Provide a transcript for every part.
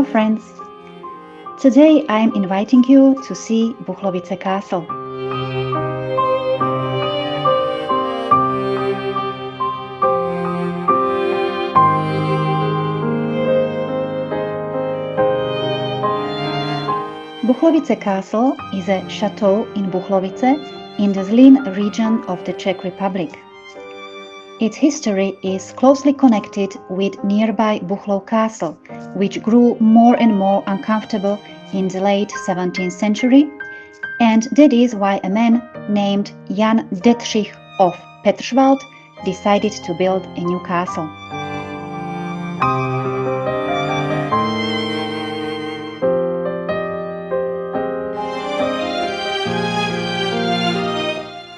Hello friends! Today I am inviting you to see Buchlovice Castle. Buchlovice Castle is a chateau in Buchlovice in the Zlín region of the Czech Republic. Its history is closely connected with nearby Buchlov Castle, which grew more and more uncomfortable in the late 17th century, and that is why a man named Jan Dětřich of Petrschwald decided to build a new castle.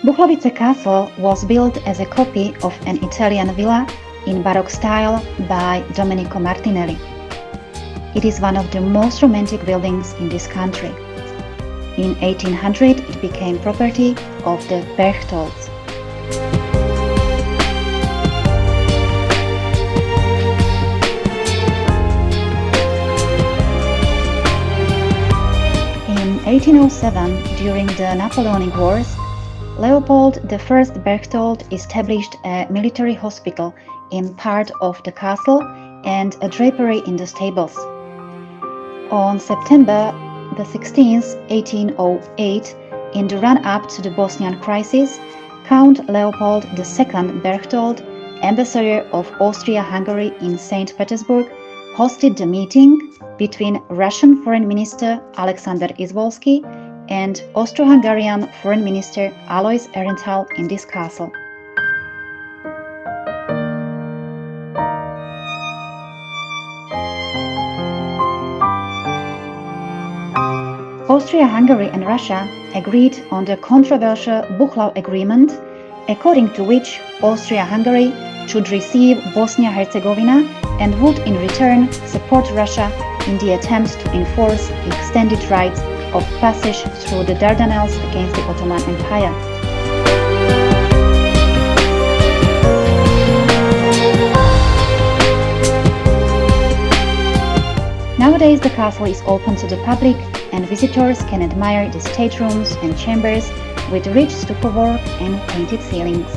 Buchlovice Castle was built as a copy of an Italian villa in Baroque style by Domenica Martinelliho. It is one of the most romantic buildings in this country. In 1800 it became property of the Berchtolds. In 1807, during the Napoleonic Wars, Leopold I Berchtold established a military hospital in part of the castle and a drapery in the stables. On September 16, 1808, in the run-up to the Bosnian crisis, Count Leopold II Berchtold, ambassador of Austria-Hungary in St. Petersburg, hosted the meeting between Russian Foreign Minister Alexandra Izvolského and Austro-Hungarian Foreign Minister Aloisom Aehrenthalom in this castle. Austria-Hungary and Russia agreed on the controversial Buchlov Agreement, according to which Austria-Hungary should receive Bosnia-Herzegovina and would in return support Russia in the attempt to enforce extended rights of passage through the Dardanelles against the Ottoman Empire. Nowadays the castle is open to the public and visitors can admire the staterooms and chambers with rich stucco work and painted ceilings.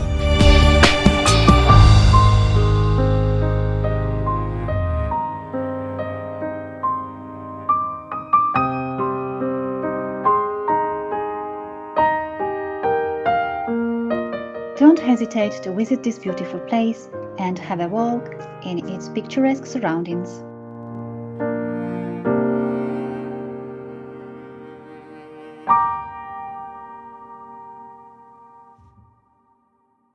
Don't hesitate to visit this beautiful place and have a walk in its picturesque surroundings.